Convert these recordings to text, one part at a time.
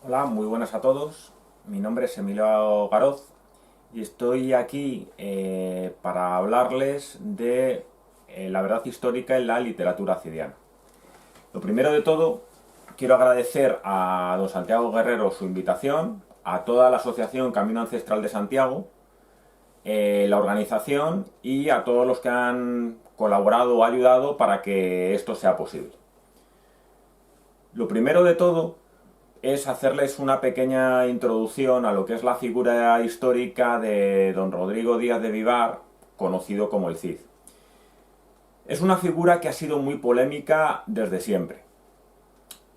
Hola, muy buenas a todos. Mi nombre es Emilio Garoz y estoy aquí para hablarles de la verdad histórica en la literatura cidiana. Lo primero de todo, quiero agradecer a don Santiago Guerrero su invitación, a toda la asociación Camino Ancestral de Santiago, la organización y a todos los que han colaborado o ayudado para que esto sea posible. Lo primero de todo es hacerles una pequeña introducción a lo que es la figura histórica de don Rodrigo Díaz de Vivar, conocido como el Cid. Es una figura que ha sido muy polémica desde siempre.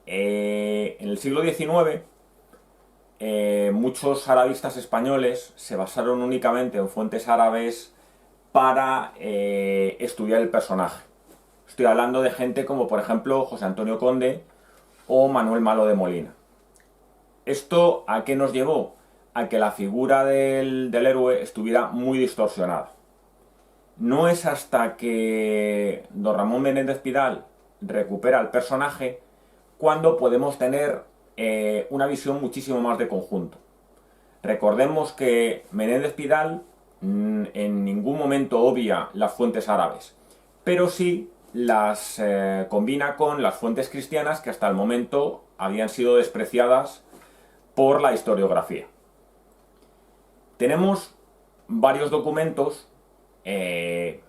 En el siglo XIX, muchos arabistas españoles se basaron únicamente en fuentes árabes para estudiar el personaje. Estoy hablando de gente como, por ejemplo, José Antonio Conde o Manuel Malo de Molina. ¿Esto a qué nos llevó? A que la figura del héroe estuviera muy distorsionada. No es hasta que don Ramón Menéndez Pidal recupera el personaje cuando podemos tener una visión muchísimo más de conjunto. Recordemos que Menéndez Pidal en ningún momento obvia las fuentes árabes, pero sí las combina con las fuentes cristianas que hasta el momento habían sido despreciadas por la historiografía. Tenemos varios documentos en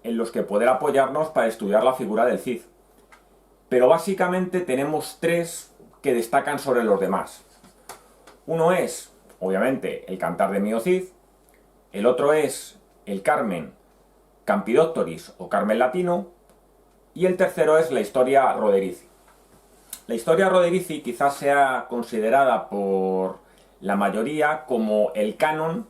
los que poder apoyarnos para estudiar la figura del Cid, pero básicamente tenemos tres que destacan sobre los demás. Uno es, obviamente, el Cantar de Mio Cid, el otro es el Carmen Campidoctoris o Carmen Latino, y el tercero es la Historia Roderici. La Historia Roderici quizás sea considerada por la mayoría como el canon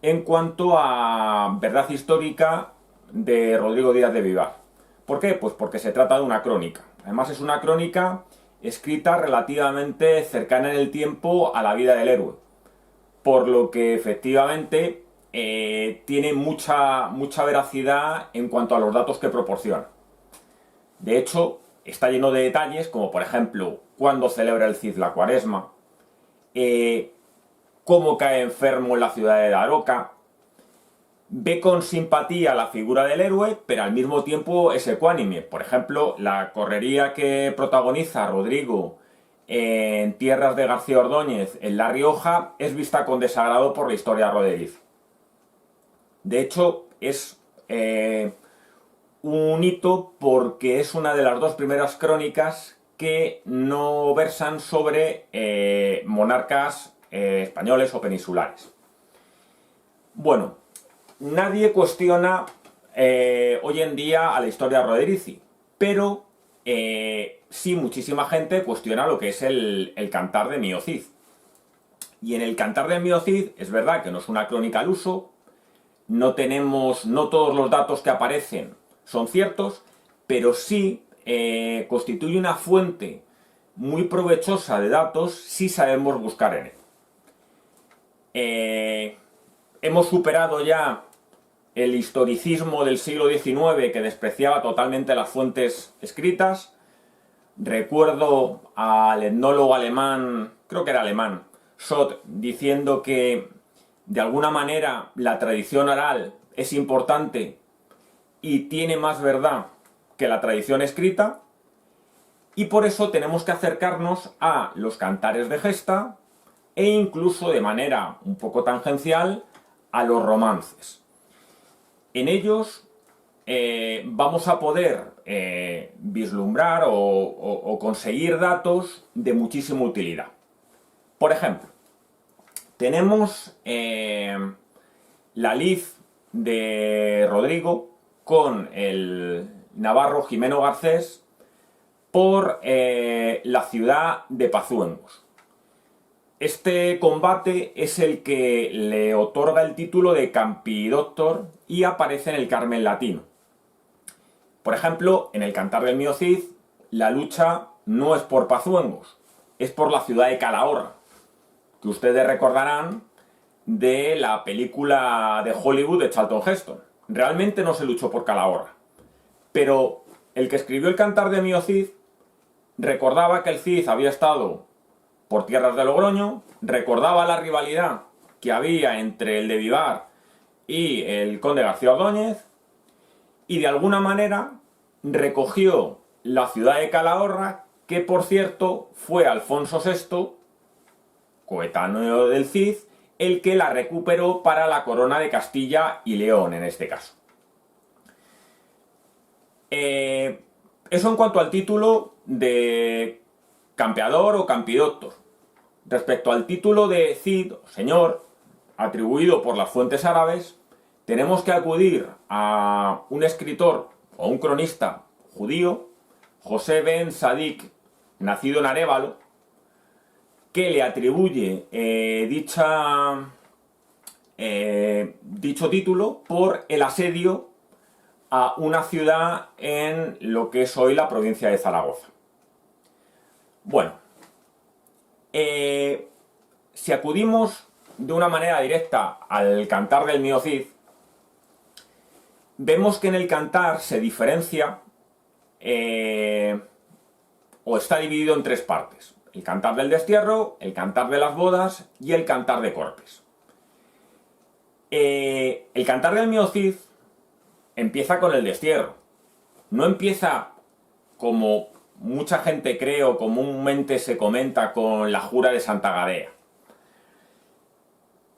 en cuanto a verdad histórica de Rodrigo Díaz de Vivar. ¿Por qué? Pues porque se trata de una crónica. Además es una crónica escrita relativamente cercana en el tiempo a la vida del héroe, por lo que efectivamente tiene mucha veracidad en cuanto a los datos que proporciona. De hecho, está lleno de detalles, como por ejemplo, cuándo celebra el Cid la Cuaresma, cómo cae enfermo en la ciudad de Daroca, ve con simpatía la figura del héroe, pero al mismo tiempo es ecuánime. Por ejemplo, la correría que protagoniza Rodrigo en tierras de García Ordóñez, en La Rioja, es vista con desagrado por la historia Roderiz. De hecho, es un hito porque es una de las dos primeras crónicas que no versan sobre monarcas españoles o peninsulares. Bueno, nadie cuestiona hoy en día a la historia Roderici, pero sí muchísima gente cuestiona lo que es el Cantar de Mio Cid. Y en el Cantar de Mio Cid es verdad que no es una crónica al uso, no todos los datos que aparecen son ciertos, pero sí constituye una fuente muy provechosa de datos si sabemos buscar en él. Hemos superado ya el historicismo del siglo XIX que despreciaba totalmente las fuentes escritas. Recuerdo al etnólogo alemán, creo que era alemán, Schott, diciendo que de alguna manera la tradición oral es importante y tiene más verdad que la tradición escrita, y por eso tenemos que acercarnos a los cantares de gesta e incluso de manera un poco tangencial a los romances. En ellos vamos a poder vislumbrar o conseguir datos de muchísima utilidad. Por ejemplo, tenemos la lid de Rodrigo con el navarro Jimeno Garcés por la ciudad de Pazuengos. Este combate es el que le otorga el título de Campidoctor y aparece en el Carmen Latino. Por ejemplo, en el Cantar del Mio Cid, la lucha no es por Pazuengos, es por la ciudad de Calahorra, que ustedes recordarán de la película de Hollywood de Charlton Heston. Realmente no se luchó por Calahorra, pero el que escribió el Cantar de Mio Cid recordaba que el Cid había estado por tierras de Logroño, recordaba la rivalidad que había entre el de Vivar y el conde García Ordóñez, y de alguna manera recogió la ciudad de Calahorra, que por cierto fue Alfonso VI, coetáneo del Cid, el que la recuperó para la corona de Castilla y León en este caso. Eso en cuanto al título de campeador o campidoctor. Respecto al título de Cid, o señor, atribuido por las fuentes árabes, tenemos que acudir a un escritor o un cronista judío, José ben Sadik, nacido en Arévalo, que le atribuye dicho título por el asedio a una ciudad en lo que es hoy la provincia de Zaragoza. Bueno, si acudimos de una manera directa al Cantar del Mío Cid, vemos que en el Cantar se diferencia o está dividido en tres partes: el Cantar del Destierro, el Cantar de las Bodas y el Cantar de Corpes. El Cantar del Mío Cid empieza con el destierro. No empieza, como mucha gente cree o comúnmente se comenta, con la jura de Santa Gadea.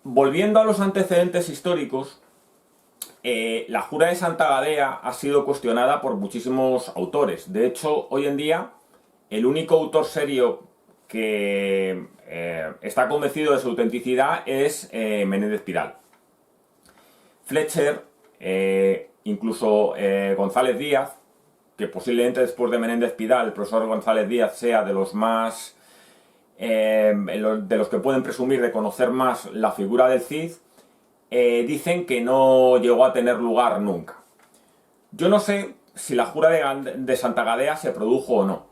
Volviendo a los antecedentes históricos, la jura de Santa Gadea ha sido cuestionada por muchísimos autores. De hecho, hoy en día, el único autor serio que está convencido de su autenticidad es Menéndez Pidal. Fletcher, incluso González Díaz, que posiblemente después de Menéndez Pidal, el profesor González Díaz sea de los más de los que pueden presumir de conocer más la figura del Cid, dicen que no llegó a tener lugar nunca. Yo no sé si la jura de Santa Gadea se produjo o no.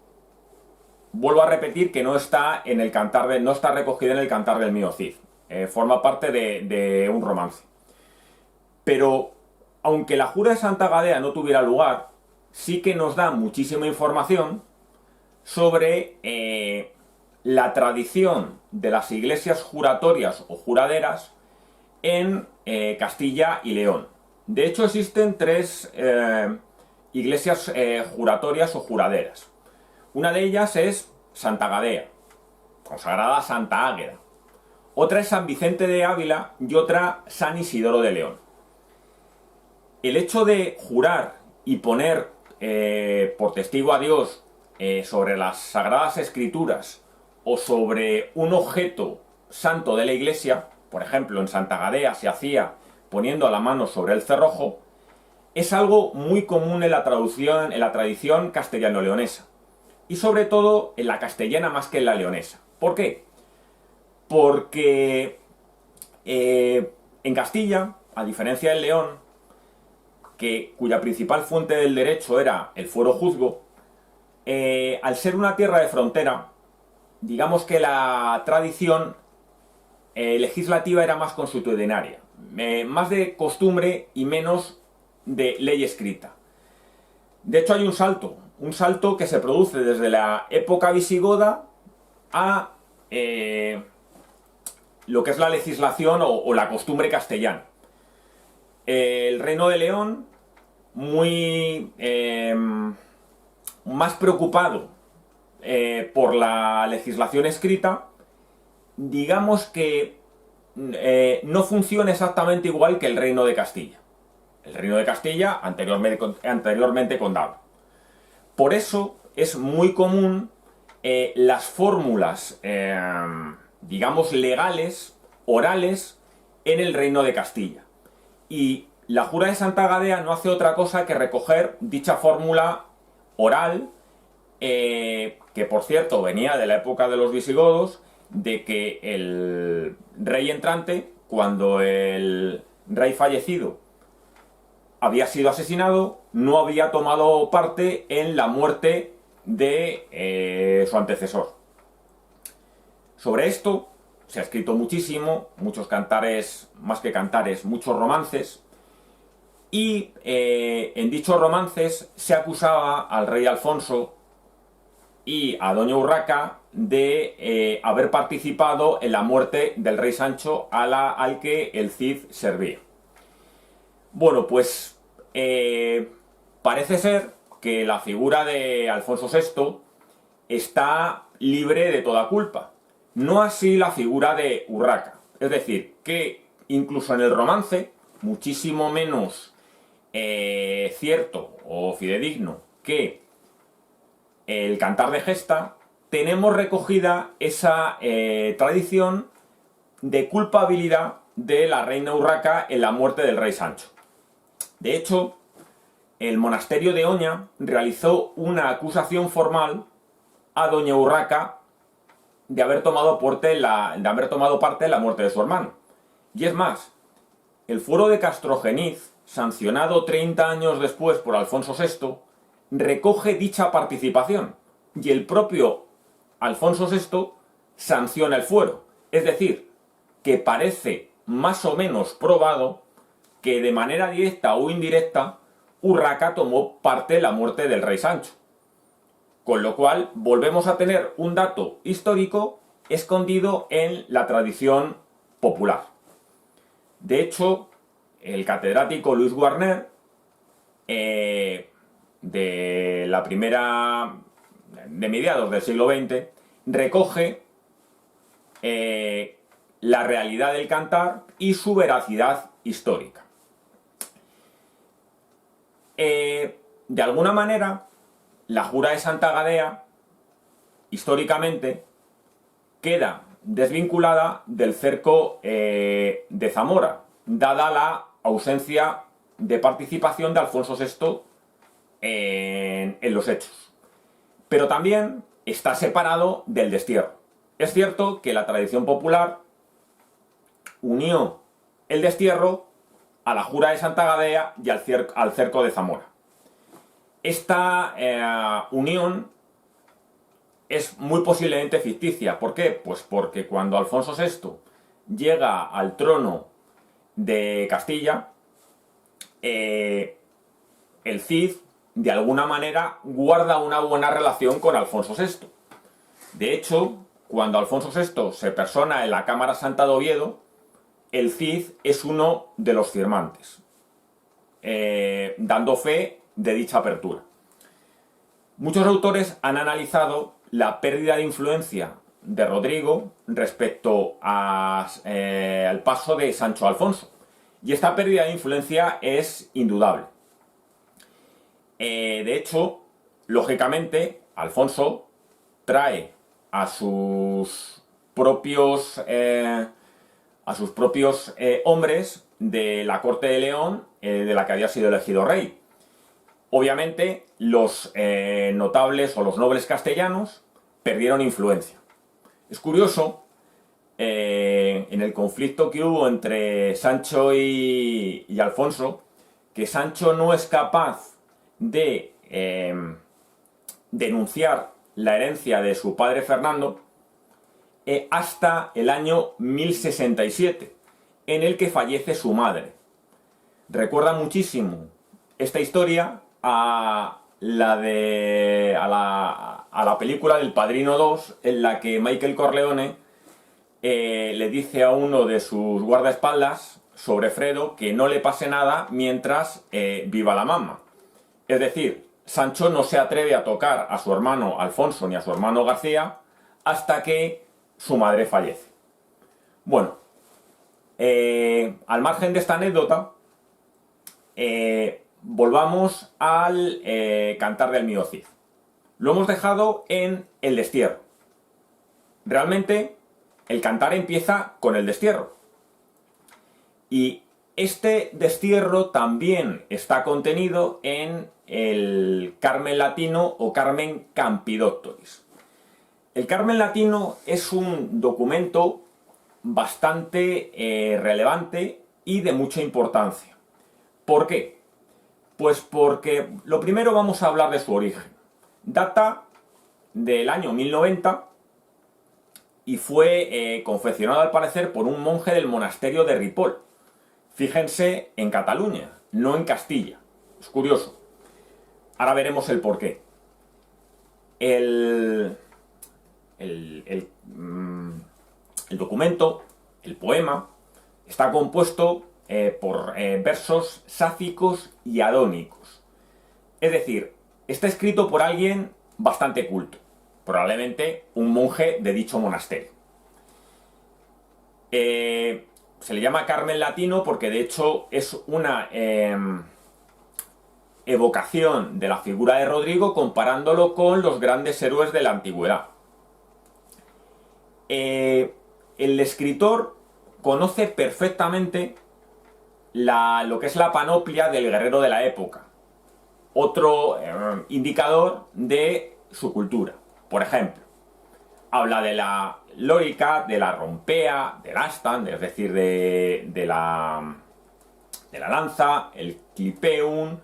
Vuelvo a repetir que no está recogida en el Cantar del Mío Cid. Forma parte de un romance. Pero, aunque la jura de Santa Gadea no tuviera lugar, sí que nos da muchísima información sobre la tradición de las iglesias juratorias o juraderas en Castilla y León. De hecho, existen tres iglesias juratorias o juraderas. Una de ellas es Santa Gadea, consagrada a Santa Águeda. Otra es San Vicente de Ávila y otra San Isidoro de León. El hecho de jurar y poner por testigo a Dios sobre las Sagradas Escrituras o sobre un objeto santo de la Iglesia, por ejemplo en Santa Gadea se hacía poniendo la mano sobre el cerrojo, es algo muy común en la tradición castellano-leonesa. Y sobre todo en la castellana más que en la leonesa. ¿Por qué? Porque en Castilla, a diferencia del León, cuya principal fuente del derecho era el fuero juzgo, al ser una tierra de frontera, digamos que la tradición legislativa era más consuetudinaria, más de costumbre y menos de ley escrita. De hecho hay un salto que se produce desde la época visigoda a lo que es la legislación o la costumbre castellana. El Reino de León, muy más preocupado por la legislación escrita, digamos que no funciona exactamente igual que el Reino de Castilla. El Reino de Castilla, anteriormente condado. Por eso es muy común las fórmulas, digamos, legales, orales, en el Reino de Castilla. Y la jura de Santa Gadea no hace otra cosa que recoger dicha fórmula oral, que por cierto venía de la época de los visigodos, de que el rey entrante, cuando el rey fallecido había sido asesinado, no había tomado parte en la muerte de su antecesor. Sobre esto se ha escrito muchísimo, muchos cantares, más que cantares, muchos romances, y en dichos romances se acusaba al rey Alfonso y a doña Urraca de haber participado en la muerte del rey Sancho al que el Cid servía. Bueno, pues parece ser que la figura de Alfonso VI está libre de toda culpa. No así la figura de Urraca. Es decir, que incluso en el romance, muchísimo menos cierto o fidedigno que el Cantar de Gesta, tenemos recogida esa tradición de culpabilidad de la reina Urraca en la muerte del rey Sancho. De hecho, el monasterio de Oña realizó una acusación formal a doña Urraca de haber tomado parte en la muerte de su hermano. Y es más, el fuero de Castrojeniz, sancionado 30 años después por Alfonso VI, recoge dicha participación, y el propio Alfonso VI sanciona el fuero. Es decir, que parece más o menos probado que de manera directa o indirecta Urraca tomó parte en la muerte del rey Sancho. Con lo cual volvemos a tener un dato histórico escondido en la tradición popular. De hecho, el catedrático Luis Guarner, de mediados del siglo XX, recoge la realidad del cantar y su veracidad histórica. De alguna manera, la jura de Santa Gadea, históricamente, queda desvinculada del cerco de Zamora, dada la ausencia de participación de Alfonso VI en los hechos. Pero también está separado del destierro. Es cierto que la tradición popular unió el destierro a la jura de Santa Gadea y al cerco de Zamora. Esta unión es muy posiblemente ficticia. ¿Por qué? Pues porque cuando Alfonso VI llega al trono de Castilla, el Cid, de alguna manera, guarda una buena relación con Alfonso VI. De hecho, cuando Alfonso VI se persona en la Cámara Santa de Oviedo, el Cid es uno de los firmantes, dando fe de dicha apertura. Muchos autores han analizado la pérdida de influencia de Rodrigo respecto al paso de Sancho a Alfonso. Y esta pérdida de influencia es indudable. De hecho, lógicamente, Alfonso trae a sus propios hombres de la corte de León, de la que había sido elegido rey. Obviamente, los notables o los nobles castellanos perdieron influencia. Es curioso, en el conflicto que hubo entre Sancho y Alfonso, que Sancho no es capaz de denunciar la herencia de su padre Fernando hasta el año 1067, en el que fallece su madre. Recuerda muchísimo esta historia a la película del Padrino 2, en la que Michael Corleone le dice a uno de sus guardaespaldas sobre Fredo que no le pase nada mientras viva la mamá. Es decir, Sancho no se atreve a tocar a su hermano Alfonso ni a su hermano García hasta que su madre fallece. Bueno, al margen de esta anécdota, volvamos al Cantar del Mío Cid. Lo hemos dejado en el destierro. Realmente, el cantar empieza con el destierro. Y este destierro también está contenido en el Carmen Latino o Carmen Campidoctoris. El Carmen Latino es un documento bastante relevante y de mucha importancia. ¿Por qué? Pues porque lo primero vamos a hablar de su origen. Data del año 1090 y fue confeccionado al parecer por un monje del monasterio de Ripoll. Fíjense, en Cataluña, no en Castilla. Es curioso. Ahora veremos el porqué. El el documento, el poema, está compuesto por versos sáficos y adónicos. Es decir, está escrito por alguien bastante culto, probablemente un monje de dicho monasterio. Se le llama Carmen latino porque de hecho es una evocación de la figura de Rodrigo comparándolo con los grandes héroes de la antigüedad. El escritor conoce perfectamente lo que es la panoplia del guerrero de la época, otro indicador de su cultura. Por ejemplo, habla de la lórica, de la rompea, del astan, es decir, de la lanza, el clipeum,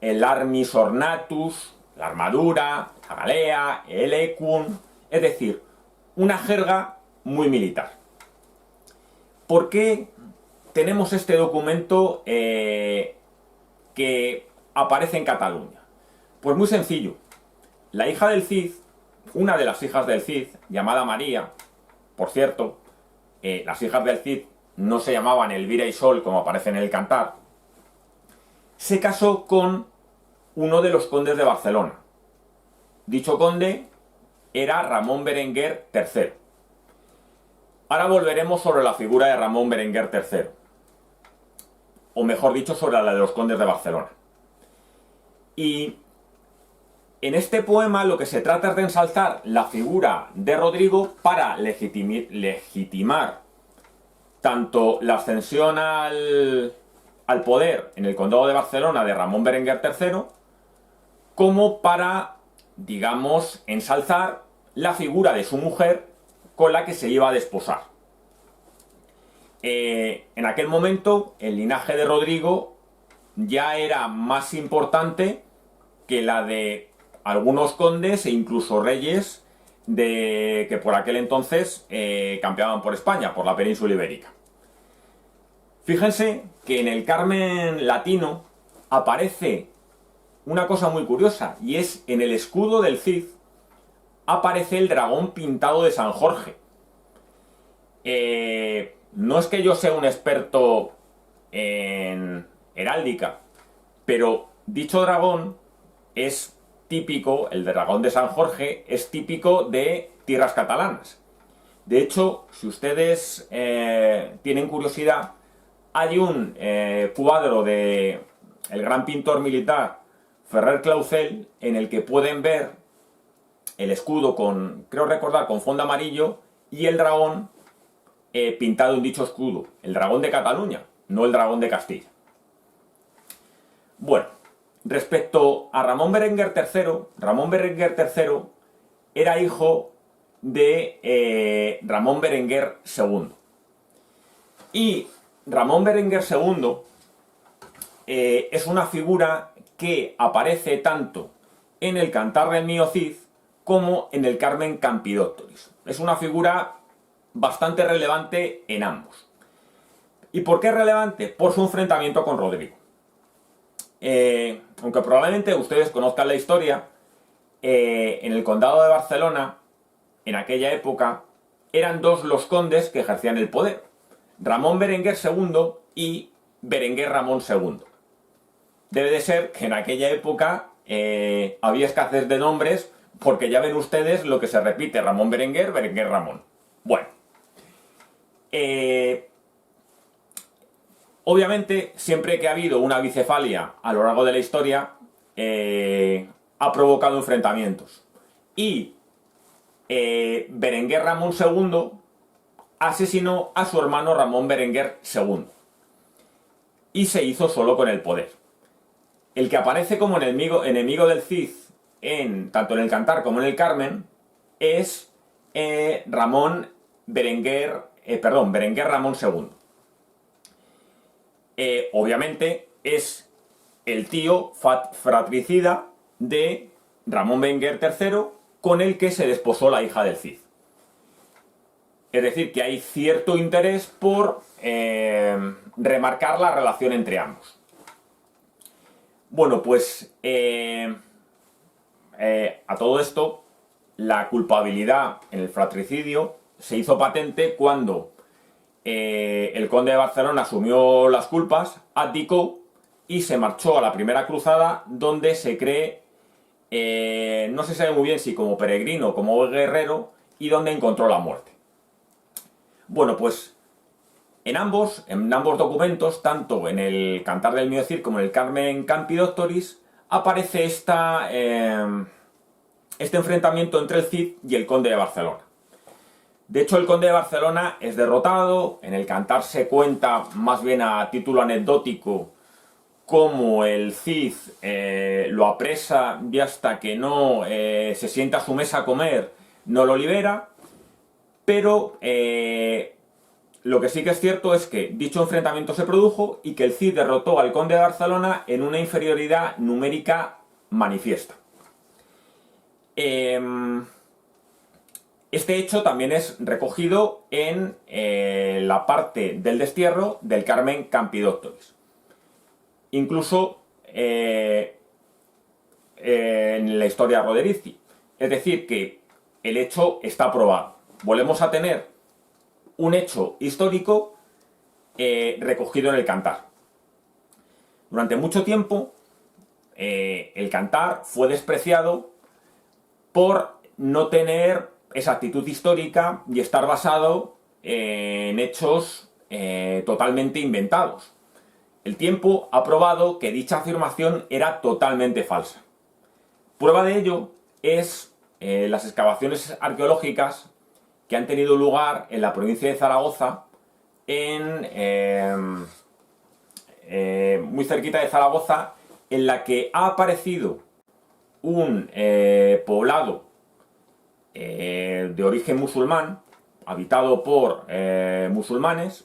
el armis ornatus, la armadura, la galea, el equum, es decir, una jerga muy militar. ¿Por qué tenemos este documento que aparece en Cataluña? Pues muy sencillo. La hija del Cid, una de las hijas del Cid, llamada María, por cierto, las hijas del Cid no se llamaban Elvira y Sol como aparece en el Cantar, se casó con uno de los condes de Barcelona. Dicho conde era Ramón Berenguer III. Ahora volveremos sobre la figura de Ramón Berenguer III, o mejor dicho, sobre la de los condes de Barcelona. Y en este poema lo que se trata es de ensalzar la figura de Rodrigo para legitimar tanto la ascensión al poder en el condado de Barcelona de Ramón Berenguer III, como para, digamos, ensalzar la figura de su mujer con la que se iba a desposar. En aquel momento, el linaje de Rodrigo ya era más importante que la de algunos condes e incluso reyes que por aquel entonces campeaban por España, por la península ibérica. Fíjense que en el Carmen latino aparece una cosa muy curiosa, y es en el escudo del Cid aparece el dragón pintado de San Jorge. No es que yo sea un experto en heráldica, pero dicho dragón es típico, el dragón de San Jorge es típico de tierras catalanas. De hecho, si ustedes tienen curiosidad, hay un cuadro de el gran pintor militar Ferrer Clausel en el que pueden ver el escudo con, creo recordar, con fondo amarillo y el dragón pintado en dicho escudo. El dragón de Cataluña, no el dragón de Castilla. Bueno, respecto a Ramón Berenguer III era hijo de Ramón Berenguer II. Y Ramón Berenguer II es una figura que aparece tanto en el Cantar del Mío Cid como en el Carmen Campidóctoris. Es una figura bastante relevante en ambos. ¿Y por qué es relevante? Por su enfrentamiento con Rodrigo. Aunque probablemente ustedes conozcan la historia, en el condado de Barcelona, en aquella época, eran dos los condes que ejercían el poder: Ramón Berenguer II y Berenguer Ramón II. Debe de ser que en aquella época había escasez de nombres, porque ya ven ustedes lo que se repite: Ramón Berenguer, Berenguer Ramón. Bueno, obviamente, siempre que ha habido una bicefalia a lo largo de la historia, ha provocado enfrentamientos. Y Berenguer Ramón II asesinó a su hermano Ramón Berenguer II y se hizo solo con el poder. El que aparece como enemigo del Cid tanto en el Cantar como en el Carmen es Berenguer Ramón II. Obviamente es el tío fratricida de Ramón Berenguer III, con el que se desposó la hija del Cid. Es decir, que hay cierto interés por remarcar la relación entre ambos. Bueno, pues a todo esto, la culpabilidad en el fratricidio se hizo patente cuando el conde de Barcelona asumió las culpas, abdicó y se marchó a la primera cruzada, donde se cree, no se sabe muy bien si como peregrino o como guerrero, y donde encontró la muerte. Bueno, pues en ambos documentos, tanto en el Cantar del Mío Cid como en el Carmen Campidoctoris, aparece este enfrentamiento entre el Cid y el conde de Barcelona. De hecho, el conde de Barcelona es derrotado. En el Cantar se cuenta, más bien a título anecdótico, cómo el Cid lo apresa y hasta que no se sienta a su mesa a comer no lo libera. Pero lo que sí que es cierto es que dicho enfrentamiento se produjo y que el Cid derrotó al conde de Barcelona en una inferioridad numérica manifiesta. Este hecho también es recogido en la parte del destierro del Carmen Campidoctoris. Incluso en la historia Roderici. Es decir, que el hecho está probado. Volvemos a tener un hecho histórico recogido en el Cantar. Durante mucho tiempo el Cantar fue despreciado por no tener esa actitud histórica y estar basado en hechos totalmente inventados. El tiempo ha probado que dicha afirmación era totalmente falsa. Prueba de ello es las excavaciones arqueológicas que han tenido lugar en la provincia de Zaragoza, muy cerquita de Zaragoza, en la que ha aparecido un poblado de origen musulmán, habitado por musulmanes,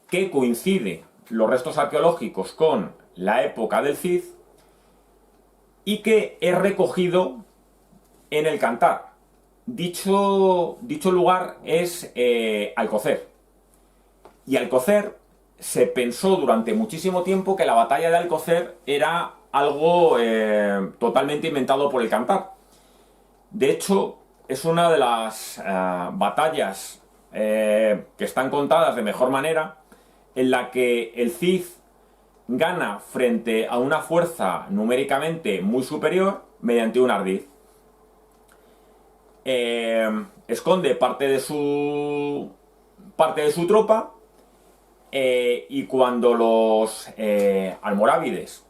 que coincide los restos arqueológicos con la época del Cid y que es recogido en el Cantar. Dicho lugar es Alcocer. Y Alcocer se pensó durante muchísimo tiempo que la batalla de Alcocer era algo totalmente inventado por el Cantar. De hecho, es una de las batallas que están contadas de mejor manera, en la que el Cid gana frente a una fuerza numéricamente muy superior mediante un ardid. Esconde parte de su tropa y cuando los almorávides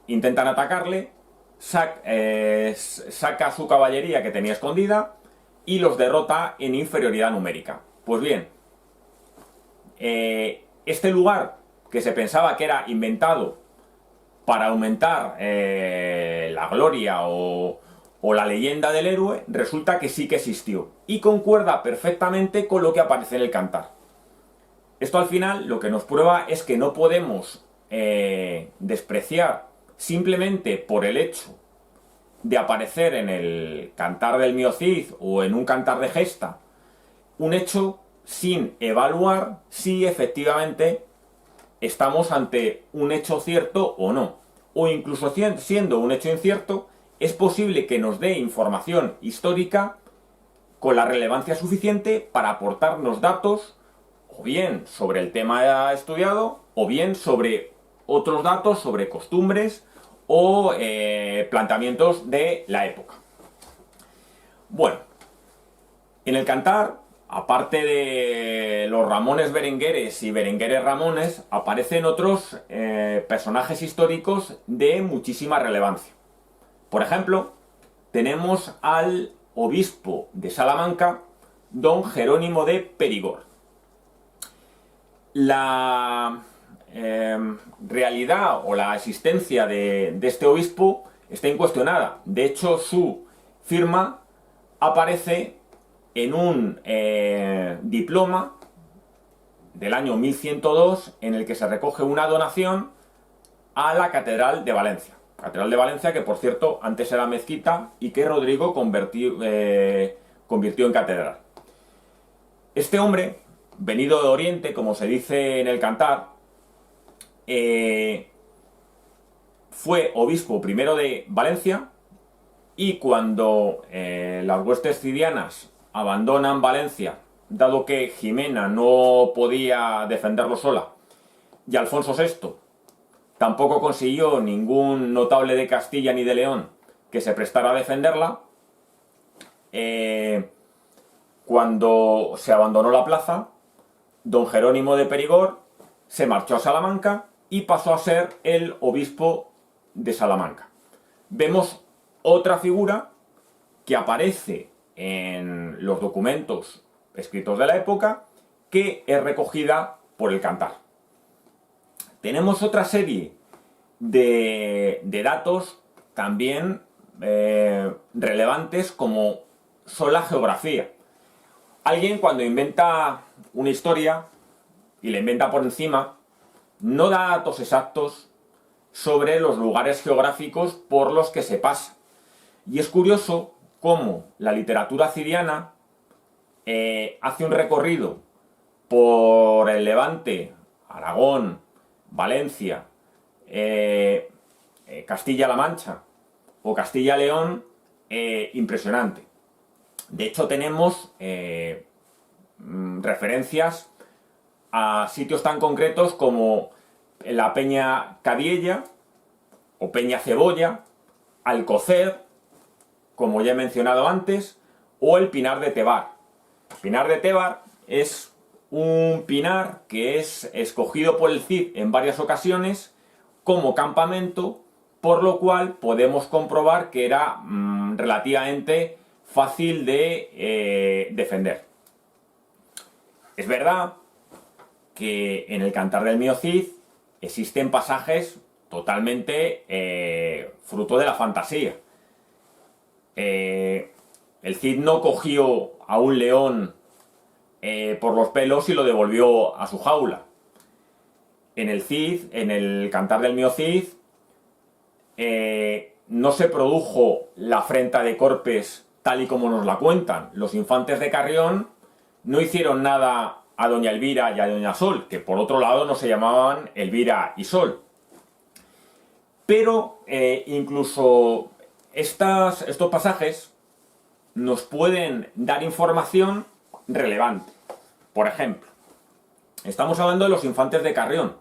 intentan atacarle, saca su caballería que tenía escondida y los derrota en inferioridad numérica. Pues bien, este lugar que se pensaba que era inventado para aumentar la gloria o la leyenda del héroe, resulta que sí que existió y concuerda perfectamente con lo que aparece en el Cantar. Esto al final lo que nos prueba es que no podemos despreciar simplemente por el hecho de aparecer en el Cantar del Mío Cid o en un Cantar de Gesta un hecho sin evaluar si efectivamente estamos ante un hecho cierto o no. O incluso siendo un hecho incierto, es posible que nos dé información histórica con la relevancia suficiente para aportarnos datos o bien sobre el tema estudiado o bien sobre otros datos, sobre costumbres o planteamientos de la época. Bueno, en el Cantar, aparte de los Ramones Berengueres y Berengueres Ramones, aparecen otros personajes históricos de muchísima relevancia. Por ejemplo, tenemos al obispo de Salamanca, don Jerónimo de Perigord. La realidad o la existencia de este obispo está incuestionada. De hecho, su firma aparece en un diploma del año 1102 en el que se recoge una donación a la Catedral de Valencia. Catedral de Valencia que, por cierto, antes era mezquita y que Rodrigo convirtió en catedral. Este hombre, venido de Oriente, como se dice en el Cantar, fue obispo primero de Valencia, y cuando las huestes cidianas abandonan Valencia, dado que Jimena no podía defenderlo sola, y Alfonso VI tampoco consiguió ningún notable de Castilla ni de León que se prestara a defenderla, cuando se abandonó la plaza, don Jerónimo de Perigord se marchó a Salamanca y pasó a ser el obispo de Salamanca. Vemos otra figura que aparece en los documentos escritos de la época, que es recogida por el Cantar. Tenemos otra serie de datos también relevantes, como son la geografía. Alguien, cuando inventa una historia y la inventa por encima, no da datos exactos sobre los lugares geográficos por los que se pasa. Y es curioso cómo la literatura cidiana hace un recorrido por el Levante, Aragón, Valencia, Castilla-La Mancha o Castilla-León impresionante. De hecho, tenemos referencias a sitios tan concretos como la Peña Cadiella o Peña Cebolla, Alcocer, como ya he mencionado antes, o el Pinar de Tebar. El Pinar de Tebar es un pinar que es escogido por el Cid en varias ocasiones como campamento, por lo cual podemos comprobar que era relativamente fácil de defender. Es verdad que en el Cantar del Mío Cid existen pasajes totalmente fruto de la fantasía. El Cid no cogió a un león por los pelos y lo devolvió a su jaula. En el Cantar del Mío Cid, no se produjo la afrenta de Corpes tal y como nos la cuentan. Los infantes de Carrión no hicieron nada a doña Elvira y a doña Sol, que por otro lado no se llamaban Elvira y Sol. Pero incluso estos pasajes nos pueden dar información relevante. Por ejemplo, estamos hablando de los infantes de Carrión.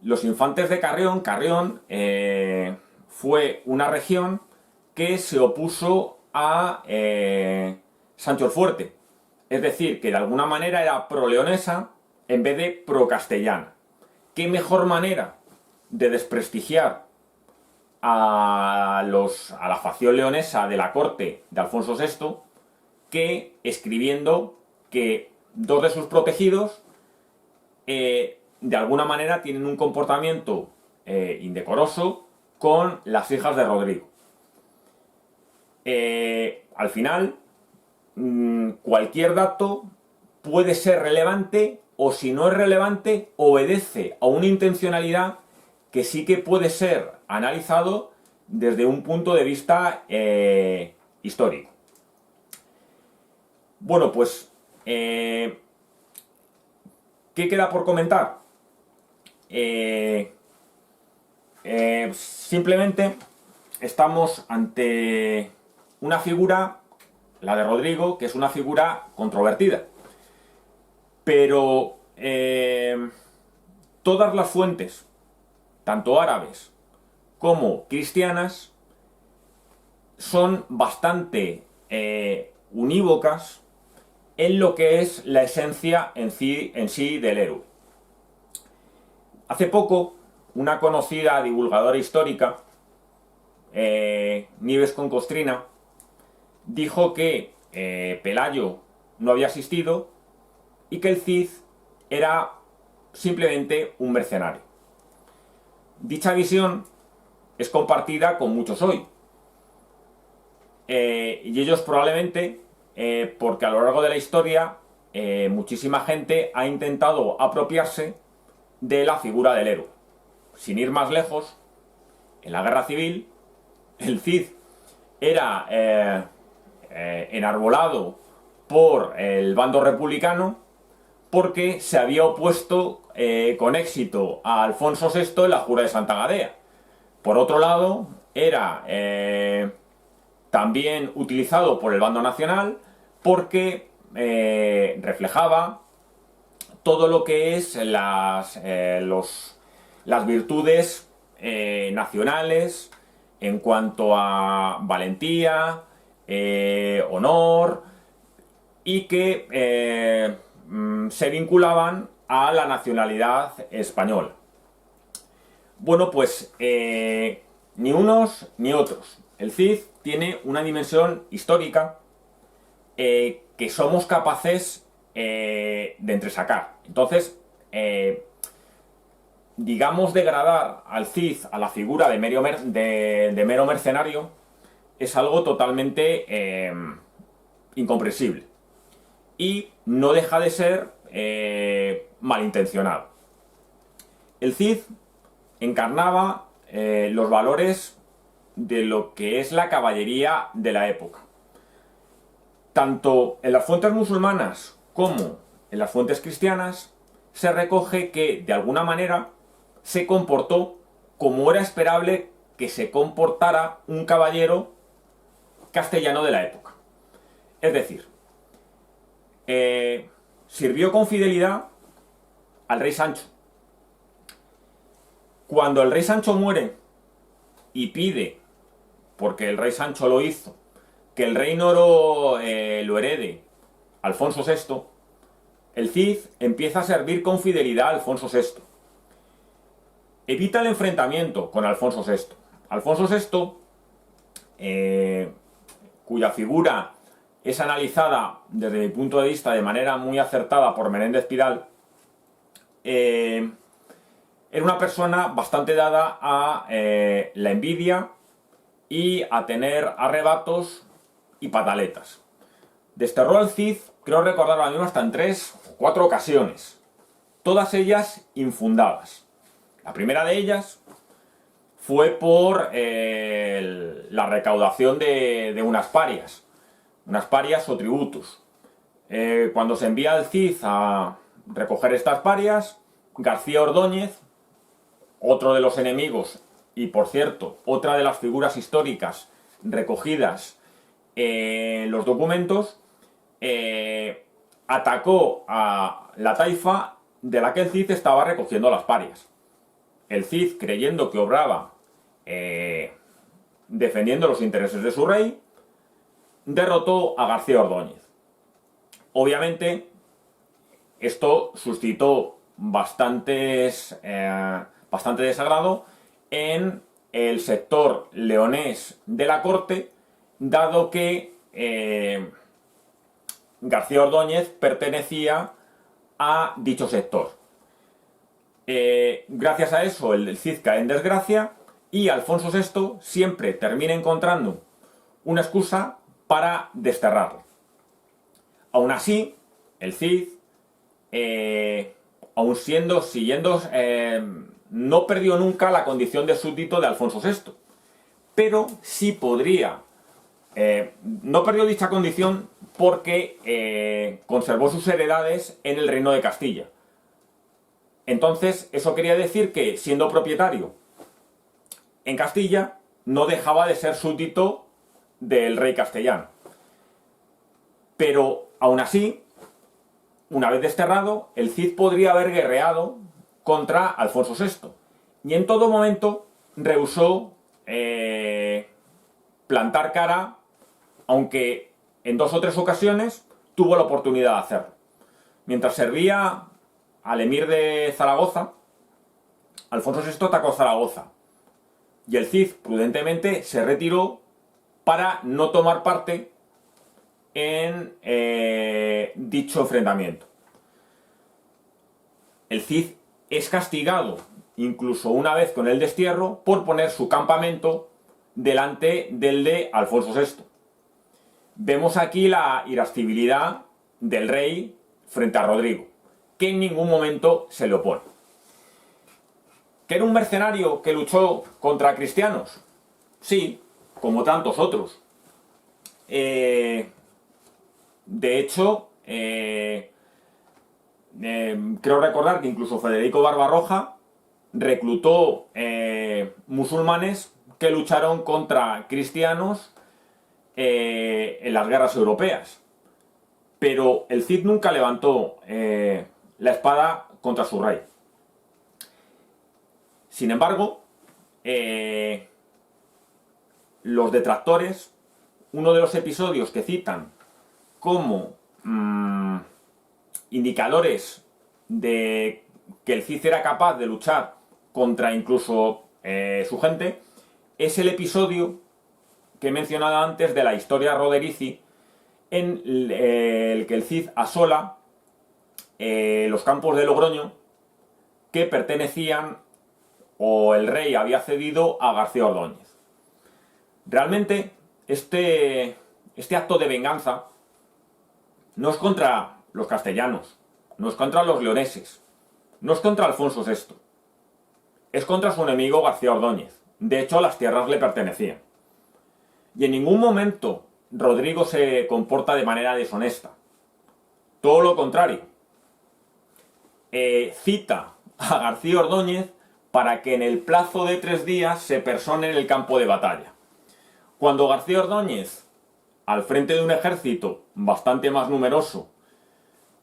Los infantes de Carrión fue una región que se opuso a Sancho el Fuerte. Es decir, que de alguna manera era pro-leonesa en vez de pro-castellana. ¿Qué mejor manera de desprestigiar a la facción leonesa de la corte de Alfonso VI que escribiendo que dos de sus protegidos de alguna manera tienen un comportamiento indecoroso con las hijas de Rodrigo? Al final, cualquier dato puede ser relevante, o si no es relevante, obedece a una intencionalidad que sí que puede ser analizado desde un punto de vista histórico. Bueno, pues, ¿qué queda por comentar? Simplemente estamos ante una figura, la de Rodrigo, que es una figura controvertida. Pero todas las fuentes, tanto árabes como cristianas, son bastante unívocas en lo que es la esencia en sí del héroe. Hace poco, una conocida divulgadora histórica, Nieves con Costrina, dijo que Pelayo no había existido y que el Cid era simplemente un mercenario. Dicha visión es compartida con muchos hoy. Y ellos probablemente, porque a lo largo de la historia muchísima gente ha intentado apropiarse de la figura del héroe. Sin ir más lejos, en la Guerra Civil, el Cid era enarbolado por el bando republicano porque se había opuesto con éxito a Alfonso VI en la Jura de Santa Gadea. Por otro lado, era también utilizado por el bando nacional porque reflejaba todo lo que es las virtudes nacionales en cuanto a valentía, honor, y que se vinculaban a la nacionalidad española. Bueno, pues ni unos ni otros. El Cid tiene una dimensión histórica que somos capaces de entresacar. Entonces, digamos, degradar al Cid a la figura de mero mercenario es algo totalmente incomprensible. Y no deja de ser malintencionado. El Cid encarnaba los valores de lo que es la caballería de la época. Tanto en las fuentes musulmanas como en las fuentes cristianas se recoge que, de alguna manera, se comportó como era esperable que se comportara un caballero castellano de la época. Es decir, sirvió con fidelidad al rey Sancho. Cuando el rey Sancho muere y pide, porque el rey Sancho lo hizo, que el reino lo herede Alfonso VI, el Cid empieza a servir con fidelidad a Alfonso VI. Evita el enfrentamiento con Alfonso VI. Alfonso VI, cuya figura es analizada desde mi punto de vista de manera muy acertada por Menéndez Pidal, era una persona bastante dada a la envidia y a tener arrebatos y pataletas. Desterró al Cid, creo recordar ahora mismo, hasta en 3 o 4 ocasiones, todas ellas infundadas. La primera de ellas fue por la recaudación de unas parias o tributos. Cuando se envía al Cid a recoger estas parias, García Ordóñez, otro de los enemigos y, por cierto, otra de las figuras históricas recogidas en los documentos, atacó a la taifa de la que el Cid estaba recogiendo las parias. El Cid, creyendo que obraba defendiendo los intereses de su rey, derrotó a García Ordóñez. Obviamente, esto suscitó bastante desagrado en el sector leonés de la corte, dado que García Ordóñez pertenecía a dicho sector. Gracias a eso el Cid cae en desgracia y Alfonso VI siempre termina encontrando una excusa para desterrarlo. Aún así, el Cid, no perdió nunca la condición de súbdito de Alfonso VI, pero sí podría, no perdió dicha condición porque conservó sus heredades en el reino de Castilla. Entonces, eso quería decir que, siendo propietario en Castilla, no dejaba de ser súbdito del rey castellano. Pero, aún así, una vez desterrado, el Cid podría haber guerreado contra Alfonso VI. Y en todo momento rehusó plantar cara, aunque en 2 o 3 ocasiones tuvo la oportunidad de hacerlo. Mientras servía al emir de Zaragoza, Alfonso VI atacó Zaragoza. Y el Cid, prudentemente, se retiró para no tomar parte en dicho enfrentamiento. El Cid es castigado, incluso una vez con el destierro, por poner su campamento delante del de Alfonso VI. Vemos aquí la irascibilidad del rey frente a Rodrigo, que en ningún momento se le opone. ¿Que era un mercenario que luchó contra cristianos? Sí, como tantos otros. De hecho, creo recordar que incluso Federico Barbarroja reclutó musulmanes que lucharon contra cristianos en las guerras europeas. Pero el Cid nunca levantó la espada contra su rey. Sin embargo, los detractores, uno de los episodios que citan como indicadores de que el Cid era capaz de luchar contra incluso su gente, es el episodio que he mencionado antes de la historia Roderici, en el que el Cid asola los campos de Logroño que pertenecían, o el rey había cedido, a García Ordóñez. Realmente este acto de venganza no es contra los castellanos, no es contra los leoneses, no es contra Alfonso VI, es contra su enemigo García Ordóñez. De hecho, las tierras le pertenecían. Y en ningún momento Rodrigo se comporta de manera deshonesta. Todo lo contrario. Cita a García Ordóñez para que en el plazo de 3 días se persone en el campo de batalla. Cuando García Ordóñez, al frente de un ejército bastante más numeroso,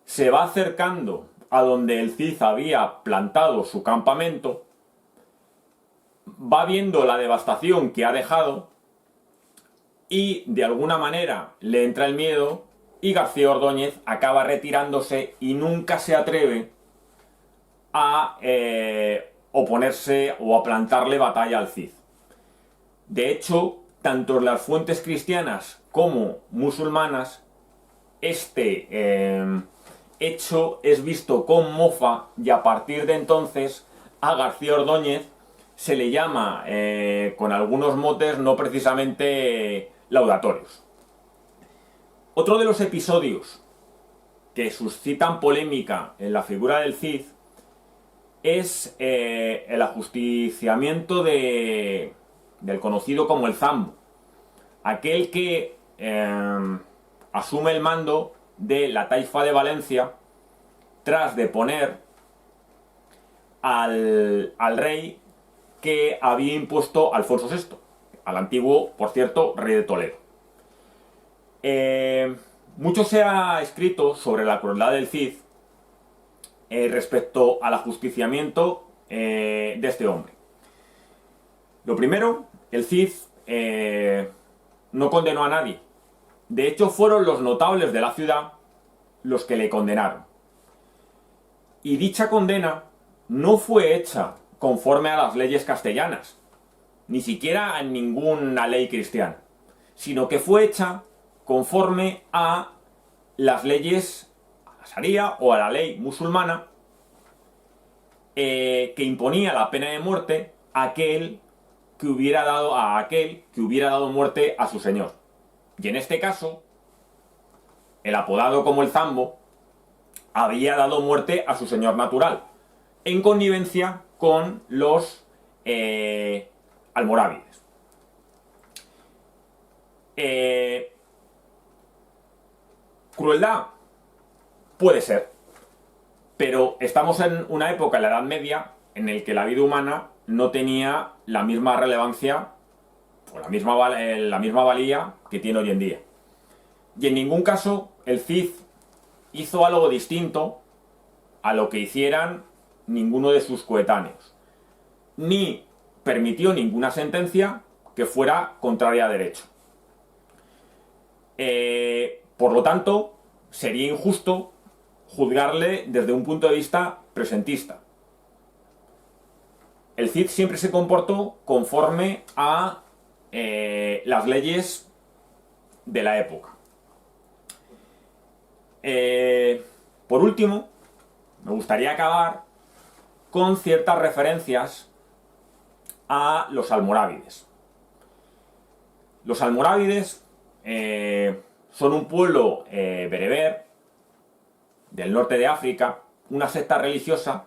se va acercando a donde el Cid había plantado su campamento, va viendo la devastación que ha dejado y de alguna manera le entra el miedo, y García Ordóñez acaba retirándose y nunca se atreve a oponerse o a plantarle batalla al Cid. De hecho, tanto en las fuentes cristianas como musulmanas, este hecho es visto con mofa, y a partir de entonces a García Ordóñez se le llama con algunos motes no precisamente laudatorios. Otro de los episodios que suscitan polémica en la figura del Cid es el ajusticiamiento del conocido como el Zambo, aquel que asume el mando de la taifa de Valencia tras deponer al rey que había impuesto Alfonso VI, al antiguo, por cierto, rey de Toledo. Mucho se ha escrito sobre la crueldad del Cid respecto al ajusticiamiento de este hombre. Lo primero, el Cid no condenó a nadie. De hecho, fueron los notables de la ciudad los que le condenaron. Y dicha condena no fue hecha conforme a las leyes castellanas, ni siquiera en ninguna ley cristiana, sino que fue hecha conforme a las leyes, a la Sharia o a la ley musulmana, que imponía la pena de muerte a aquel que hubiera dado muerte a su señor. Y en este caso, el apodado como el Zambo había dado muerte a su señor natural, en connivencia con los almorávides. Crueldad puede ser, pero estamos en una época, en la Edad Media, en la que la vida humana no tenía la misma relevancia o la misma valía que tiene hoy en día. Y en ningún caso el Cid hizo algo distinto a lo que hicieran ninguno de sus coetáneos, ni permitió ninguna sentencia que fuera contraria a derecho. Por lo tanto, sería injusto juzgarle desde un punto de vista presentista. El Cid siempre se comportó conforme a las leyes de la época. Por último, me gustaría acabar con ciertas referencias a los almorávides. Los almorávides son un pueblo bereber del norte de África, una secta religiosa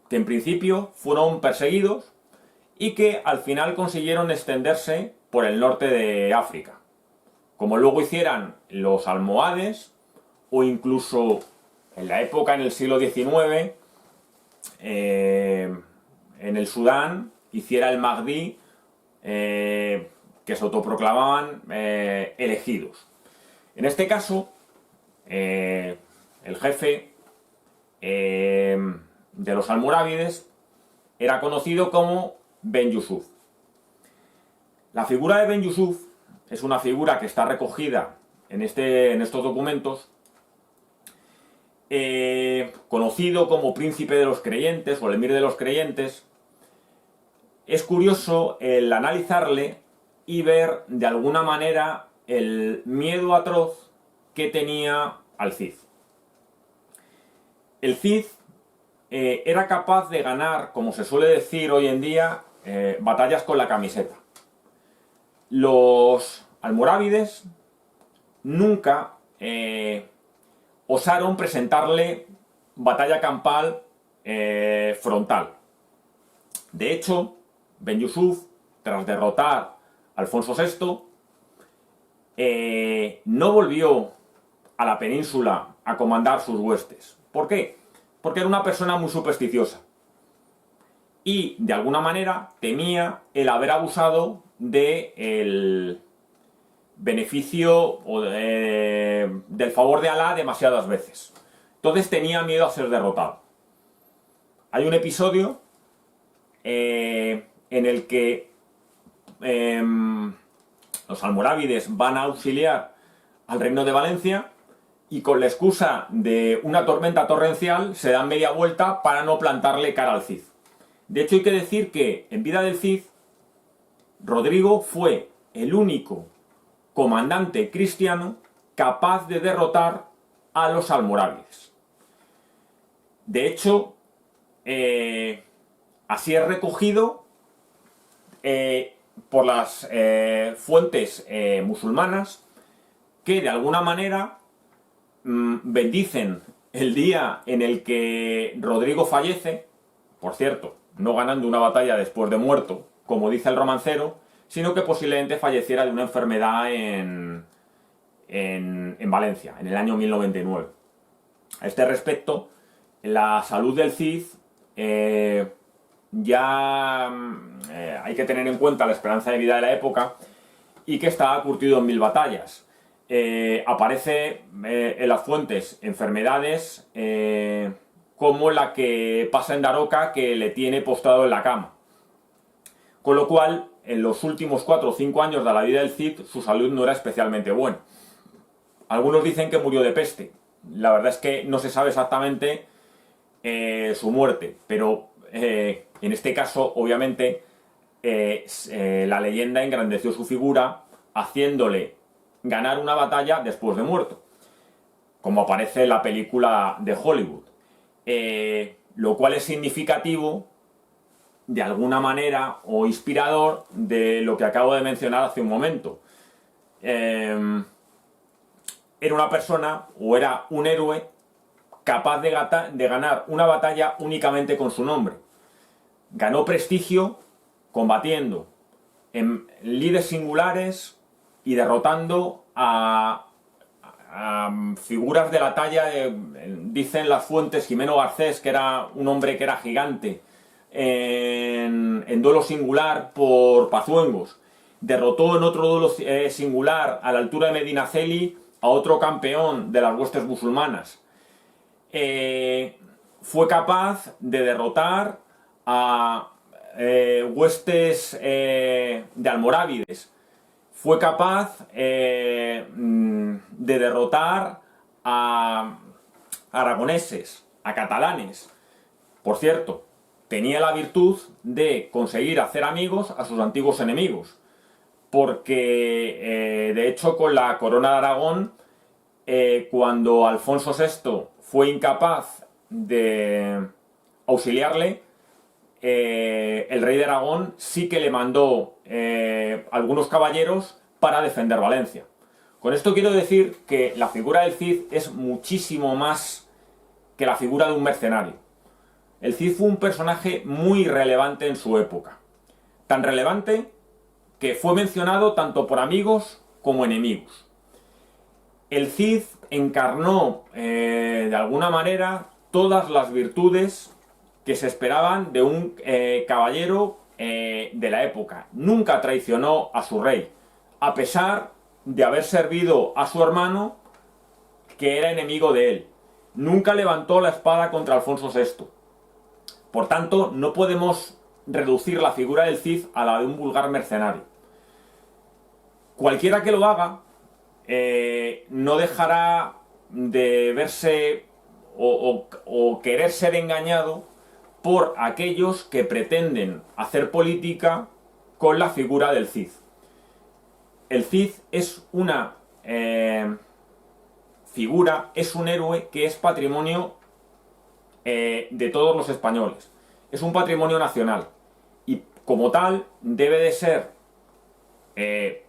que en principio fueron perseguidos y que al final consiguieron extenderse por el norte de África, como luego hicieran los almohades, o incluso en la época, en el siglo XIX, en el Sudán, hiciera el Mahdi que se autoproclamaban elegidos. En este caso, el jefe de los almorávides era conocido como Ben Yusuf. La figura de Ben Yusuf es una figura que está recogida en estos documentos, conocido como príncipe de los creyentes o el emir de los creyentes. Es curioso el analizarle y ver de alguna manera el miedo atroz que tenía al Cid. El Cid era capaz de ganar, como se suele decir hoy en día, batallas con la camiseta. Los almorávides nunca osaron presentarle batalla campal frontal. De hecho, Ben Yusuf, tras derrotar a Alfonso VI, no volvió a la península a comandar sus huestes. ¿Por qué? Porque era una persona muy supersticiosa y de alguna manera temía el haber abusado del beneficio o del favor de Alá demasiadas veces. Entonces tenía miedo a ser derrotado. Hay un episodio en el que los almorávides van a auxiliar al reino de Valencia y con la excusa de una tormenta torrencial se dan media vuelta para no plantarle cara al Cid. De hecho, hay que decir que en vida del Cid, Rodrigo fue el único comandante cristiano capaz de derrotar a los almorávides. De hecho, así es recogido por las fuentes musulmanas, que de alguna manera bendicen el día en el que Rodrigo fallece, por cierto, no ganando una batalla después de muerto, como dice el romancero, sino que posiblemente falleciera de una enfermedad en Valencia, en el año 1099. A este respecto, la salud del Cid hay que tener en cuenta la esperanza de vida de la época y que está curtido en 1000 batallas. Aparece en las fuentes enfermedades como la que pasa en Daroca, que le tiene postrado en la cama. Con lo cual, en los últimos 4 o 5 años de la vida del Cid, su salud no era especialmente buena. Algunos dicen que murió de peste. La verdad es que no se sabe exactamente su muerte, pero en este caso, obviamente, la leyenda engrandeció su figura haciéndole ganar una batalla después de muerto, como aparece en la película de Hollywood. Lo cual es significativo, de alguna manera, o inspirador de lo que acabo de mencionar hace un momento. Era una persona, o era un héroe, capaz de ganar una batalla únicamente con su nombre. Ganó prestigio combatiendo en lides singulares y derrotando a figuras de la talla de, dicen las fuentes, Jimeno Garcés, que era un hombre que era gigante en duelo singular por Pazuengos. Derrotó en otro duelo singular a la altura de Medinaceli a otro campeón de las huestes musulmanas. Fue capaz de derrotar a huestes de almorávides. Fue capaz de derrotar a aragoneses, a catalanes. Por cierto, tenía la virtud de conseguir hacer amigos a sus antiguos enemigos, porque de hecho con la corona de Aragón, cuando Alfonso VI fue incapaz de auxiliarle, el rey de Aragón sí que le mandó algunos caballeros para defender Valencia. Con esto quiero decir que la figura del Cid es muchísimo más que la figura de un mercenario. El Cid fue un personaje muy relevante en su época. Tan relevante que fue mencionado tanto por amigos como enemigos. El Cid encarnó de alguna manera todas las virtudes que se esperaban de un caballero de la época. Nunca traicionó a su rey, a pesar de haber servido a su hermano, que era enemigo de él. Nunca levantó la espada contra Alfonso VI. Por tanto, no podemos reducir la figura del Cid a la de un vulgar mercenario. Cualquiera que lo haga no dejará de verse o querer ser engañado por aquellos que pretenden hacer política con la figura del Cid. El Cid es una figura, es un héroe que es patrimonio de todos los españoles. Es un patrimonio nacional y como tal debe de ser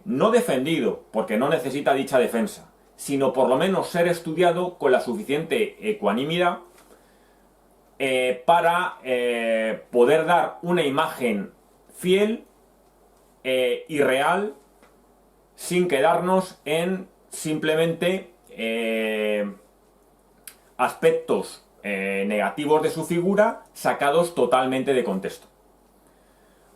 no defendido, porque no necesita dicha defensa, sino por lo menos ser estudiado con la suficiente ecuanimidad para poder dar una imagen fiel y real, sin quedarnos en simplemente aspectos negativos de su figura sacados totalmente de contexto.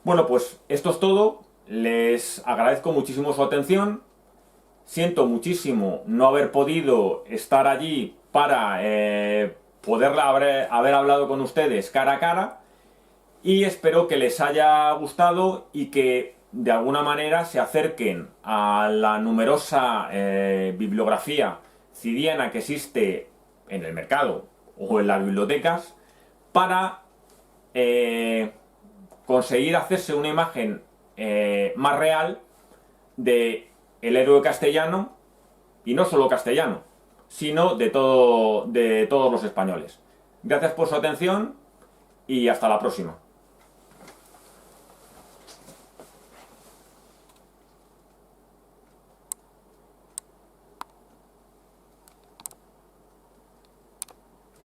Bueno, pues esto es todo. Les agradezco muchísimo su atención. Siento muchísimo no haber podido estar allí para poder haber hablado con ustedes cara a cara, y espero que les haya gustado y que de alguna manera se acerquen a la numerosa bibliografía cidiana que existe en el mercado o en las bibliotecas para conseguir hacerse una imagen más real de el héroe castellano, y no solo castellano, sino de todos los españoles. Gracias por su atención y hasta la próxima.